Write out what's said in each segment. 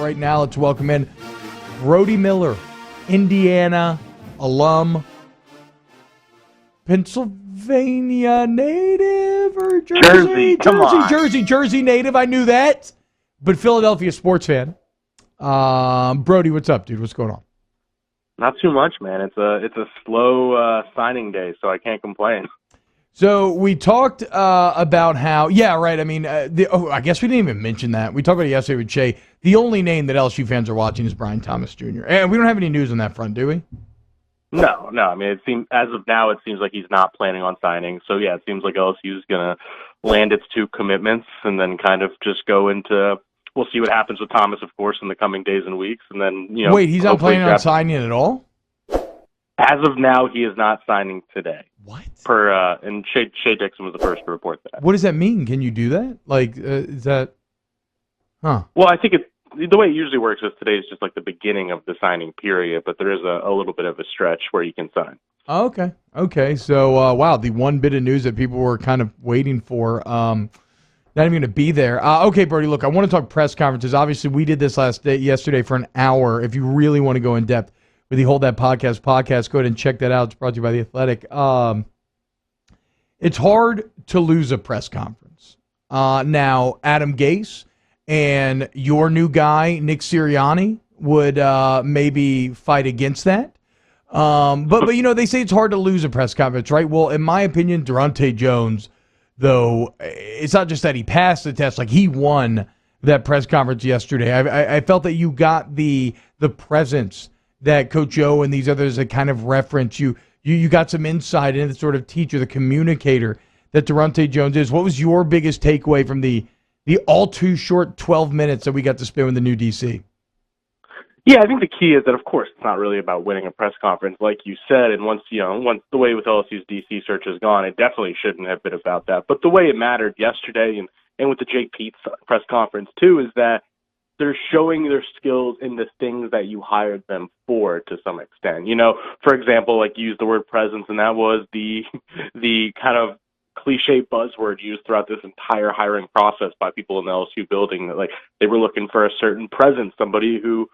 right now. Let's welcome in Brody Miller, Indiana alum, Pennsylvania native or Jersey native. I knew that, but Philadelphia sports fan. Brody, what's up, dude? What's going on? Not too much, man. It's a slow signing day, so I can't complain. So we talked about how, yeah, right. I mean, I guess we didn't even mention that. We talked about it yesterday with Shay. The only name that LSU fans are watching is Brian Thomas Jr. And we don't have any news on that front, do we? No. I mean, as of now, it seems like he's not planning on signing. So yeah, it seems like LSU is gonna land its 2 commitments and then kind of just go into. We'll see what happens with Thomas, of course, in the coming days and weeks, and then Wait, he's not planning on signing at all? As of now, he is not signing today. What? And Shea Dixon was the first to report that. What does that mean? Can you do that? Like, is that? Huh? Well, I think the way it usually works is today is just like the beginning of the signing period, but there is a little bit of a stretch where you can sign. Oh, okay. So, wow, the one bit of news that people were kind of waiting for, not even going to be there. Okay, Brody, look, I want to talk press conferences. Obviously, we did this yesterday for an hour. If you really want to go in depth with the Hold That podcast, go ahead and check that out. It's brought to you by The Athletic. It's hard to lose a press conference. Now, Adam Gase and your new guy, Nick Sirianni, would maybe fight against that. But they say it's hard to lose a press conference, right? Well, in my opinion, Daronte Jones, though, it's not just that he passed the test, like he won that press conference yesterday. I felt that you got the presence that Coach O and these others that kind of reference you. You got some insight into the sort of teacher, the communicator that Daronte Jones is. What was your biggest takeaway from the all too short 12 minutes that we got to spend with the new DC? Yeah, I think the key is that, of course, it's not really about winning a press conference, like you said. And once the way with LSU's DC search is gone, it definitely shouldn't have been about that. But the way it mattered yesterday and with the Jake Peetz press conference, too, is that they're showing their skills in the things that you hired them for to some extent. For example, like you used the word presence, and that was the kind of cliche buzzword used throughout this entire hiring process by people in the LSU building. That like they were looking for a certain presence, somebody who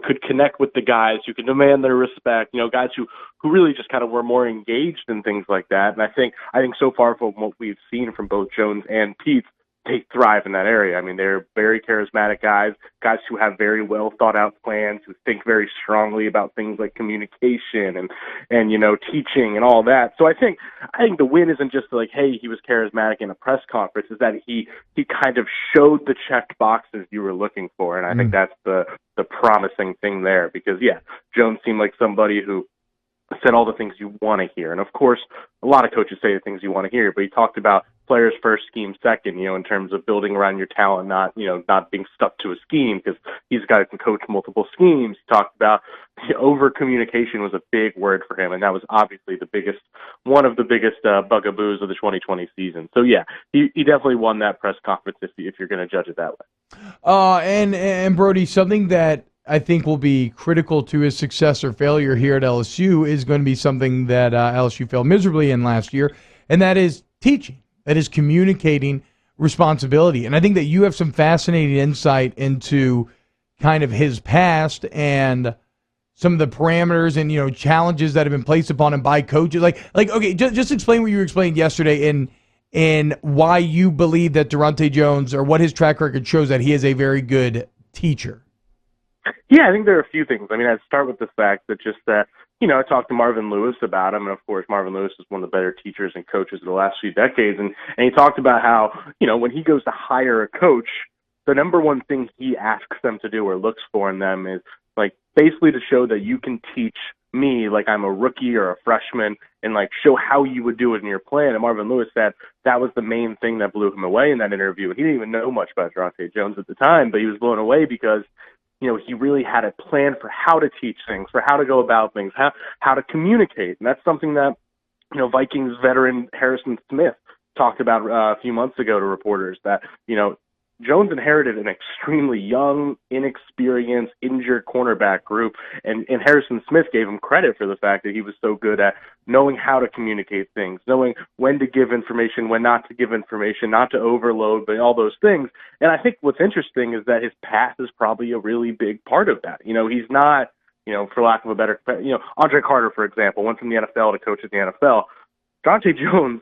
could connect with the guys, who could demand their respect, guys who really just kind of were more engaged in things like that. And I think so far from what we've seen from both Jones and Peetz, they thrive in that area. I mean, they're very charismatic guys who have very well thought out plans, who think very strongly about things like communication and teaching and all that. So I think the win isn't just like, hey, he was charismatic in a press conference, is that he kind of showed the checked boxes you were looking for. And I think that's the promising thing there, because Jones seemed like somebody who said all the things you want to hear. And of course, a lot of coaches say the things you want to hear, but he talked about players first, scheme second, in terms of building around your talent, not being stuck to a scheme, because he's a guy who can coach multiple schemes. He talked about over communication was a big word for him, and that was obviously one of the biggest bugaboos of the 2020 season. So he definitely won that press conference if you're going to judge it that way. And Brody, something that I think will be critical to his success or failure here at LSU is going to be something that LSU failed miserably in last year, and that is teaching. That is communicating responsibility. And I think that you have some fascinating insight into kind of his past and some of the parameters and, challenges that have been placed upon him by coaches. Okay, just explain what you explained yesterday and why you believe that Daronte Jones, or what his track record shows, that he is a very good teacher. Yeah, I think there are a few things. I mean, I'd start with the fact that I talked to Marvin Lewis about him, and of course, Marvin Lewis is one of the better teachers and coaches of the last few decades, and he talked about how, when he goes to hire a coach, the number one thing he asks them to do or looks for in them is, like, basically to show that you can teach me like I'm a rookie or a freshman, and like show how you would do it in your plan. And Marvin Lewis said that was the main thing that blew him away in that interview. And he didn't even know much about Daronte Jones at the time, but he was blown away because he really had a plan for how to teach things, for how to go about things, how to communicate. And that's something that, Vikings veteran Harrison Smith talked about a few months ago to reporters, that, Jones inherited an extremely young, inexperienced, injured cornerback group, and Harrison Smith gave him credit for the fact that he was so good at knowing how to communicate things, knowing when to give information, when not to give information, not to overload, but all those things. And I think what's interesting is that his path is probably a really big part of that. He's not, for lack of a better, Andre Carter, for example, went from the NFL to coach at the NFL. Daronte Jones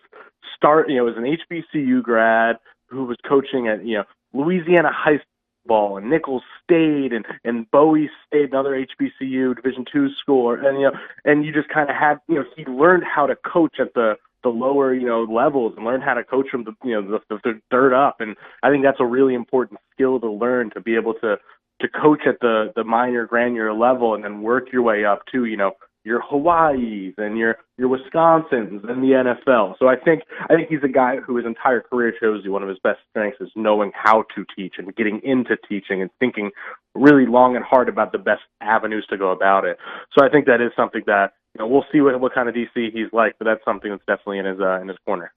was an HBCU grad who was coaching at, Louisiana high school and Nichols State and Bowie State, another HBCU Division II school, and you just kind of had, he learned how to coach at the lower, levels, and learned how to coach from the dirt up. And I think that's a really important skill to learn, to be able to coach at the minor, granular level, and then work your way up to, your Hawaii's and your Wisconsin's and the NFL. So I think he's a guy who his entire career shows you one of his best strengths is knowing how to teach and getting into teaching and thinking really long and hard about the best avenues to go about it. So I think that is something that, we'll see what kind of DC he's like, but that's something that's definitely in his corner.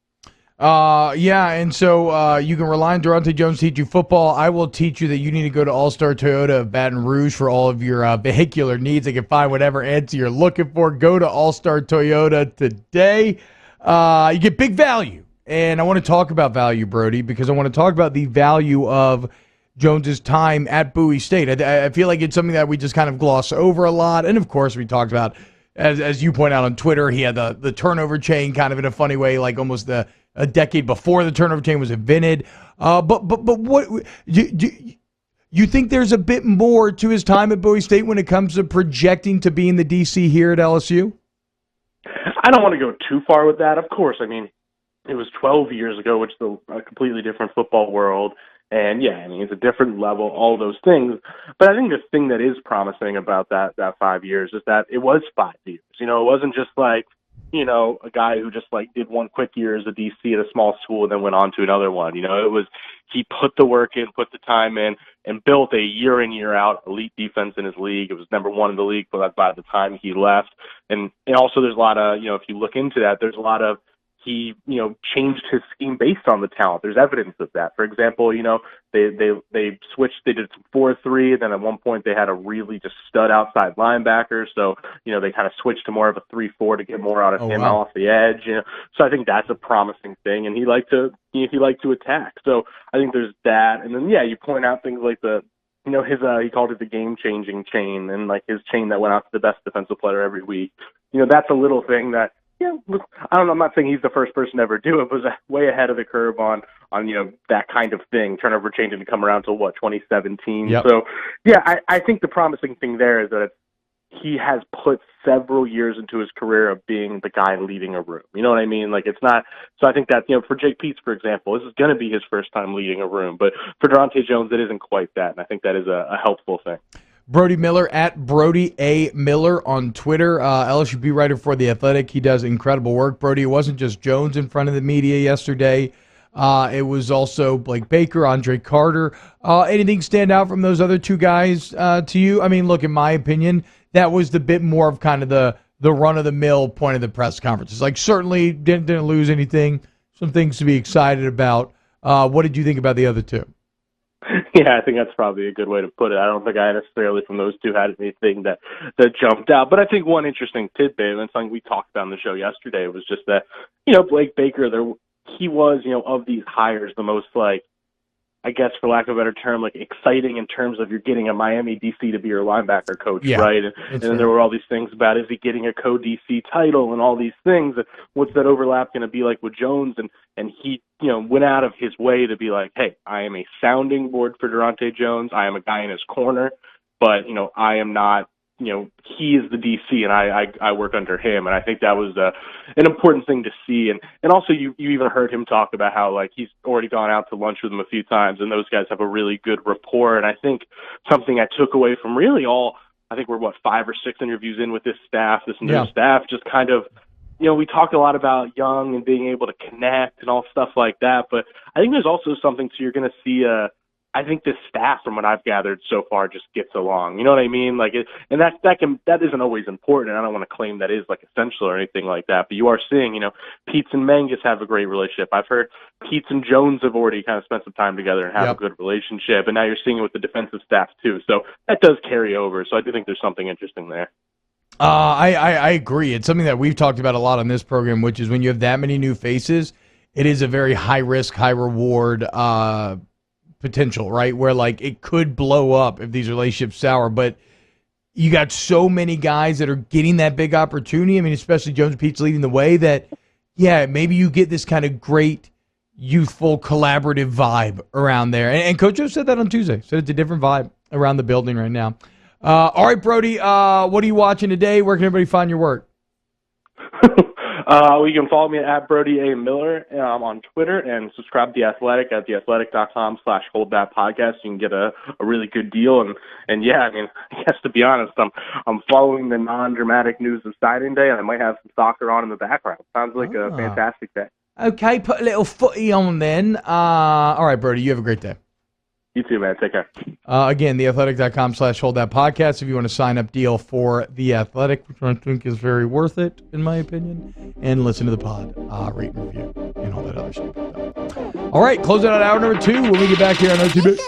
Yeah, and so you can rely on Daronte Jones to teach you football. I will teach you that you need to go to All-Star Toyota of Baton Rouge for all of your vehicular needs. They can find whatever answer you're looking for. Go to All-Star Toyota today. You get big value. And I want to talk about value, Brody, because I want to talk about the value of Jones's time at Bowie State. I feel like it's something that we just kind of gloss over a lot. And, of course, we talked about, as you point out on Twitter, he had the turnover chain kind of in a funny way, like almost a decade before the turnover chain was invented. But what you think there's a bit more to his time at Bowie State when it comes to projecting to being the DC here at LSU? I don't want to go too far with that. Of course, I mean, it was 12 years ago, which is a completely different football world. And yeah, I mean, it's a different level, all those things. But I think the thing that is promising about that 5 years is that it was 5 years. It wasn't just like, a guy who just like did one quick year as a DC at a small school and then went on to another one. It was, he put the work in, put the time in, and built a year in, year out elite defense in his league. It was number one in the league by the time he left. And also there's a lot of, if you look into that, there's a lot of, he, changed his scheme based on the talent. There's evidence of that. For example, they switched, they did some 4-3, and then at one point they had a really just stud outside linebacker. So, they kind of switched to more of a 3-4 to get more out of him off the edge. So I think that's a promising thing. And he liked to attack. So I think there's that. And then, you point out things like his, he called it the game-changing chain, and like his chain that went out to the best defensive player every week. That's a little thing that, I don't know. I'm not saying he's the first person to ever do it, but was way ahead of the curve on that kind of thing. Turnover chain didn't come around till 2017. Yep. So I think the promising thing there is that he has put several years into his career of being the guy leading a room. You know what I mean? Like, it's not. So I think that for Jake Peetz, for example, this is going to be his first time leading a room, but for Daronte Jones, it isn't quite that, and I think that is a helpful thing. Brody Miller at Brody A. Miller on Twitter, LSU beat writer for The Athletic. He does incredible work. Brody, it wasn't just Jones in front of the media yesterday. It was also Blake Baker, Andre Carter. Anything stand out from those other two guys to you? I mean, look, in my opinion, that was the bit more of kind of the run-of-the-mill point of the press conferences. Like, certainly didn't lose anything. Some things to be excited about. What did you think about the other two? Yeah, I think that's probably a good way to put it. I don't think I necessarily from those two had anything that jumped out. But I think one interesting tidbit, and something we talked about on the show yesterday, was just that, Blake Baker, he was, of these hires, the most, like, I guess, for lack of a better term, like, exciting in terms of you're getting a Miami DC to be your linebacker coach, right? And then there were all these things about, is he getting a co-DC title and all these things? What's that overlap going to be like with Jones? And he, went out of his way to be like, hey, I am a sounding board for Daronte Jones. I am a guy in his corner, but, I am not, he is the DC, and I work under him. And I think that was an important thing to see. And also you even heard him talk about how, like, he's already gone out to lunch with him a few times, and those guys have a really good rapport. And I think something I took away from really I think we're 5 or 6 interviews in with this new staff, just kind of, we talked a lot about young and being able to connect and all stuff like that. But I think there's also something, so you're going to see I think this staff, from what I've gathered so far, just gets along. You know what I mean? Like, and that isn't always important. And I don't want to claim that is like essential or anything like that. But you are seeing, Peets and Mangus have a great relationship. I've heard Peets and Jones have already kind of spent some time together and have a good relationship. And now you're seeing it with the defensive staff too. So that does carry over. So I do think there's something interesting there. I agree. It's something that we've talked about a lot on this program, which is when you have that many new faces, it is a very high risk, high reward potential, right? Where like it could blow up if these relationships sour, but you got so many guys that are getting that big opportunity. I mean, especially Jones Pete's leading the way that, maybe you get this kind of great, youthful, collaborative vibe around there. And Coach O said that on Tuesday. Said it's a different vibe around the building right now. All right, Brody, what are you watching today? Where can everybody find your work? You can follow me at Brody A. Miller on Twitter and subscribe to The Athletic at theathletic.com/holdthatpodcast. You can get a really good deal. And yeah, I mean, I guess to be honest, I'm following the non-dramatic news of signing day, and I might have some soccer on in the background. Sounds like a fantastic day. Okay, put a little footy on then. All right, Brody, you have a great day. You too, man. Take care. Again, theathletic.com/holdthatpodcast if you want a sign-up deal for The Athletic, which I think is very worth it, in my opinion. And listen to the pod, rate and review, and all that other stuff. All right, close out hour number 2 when we get back here on OTB.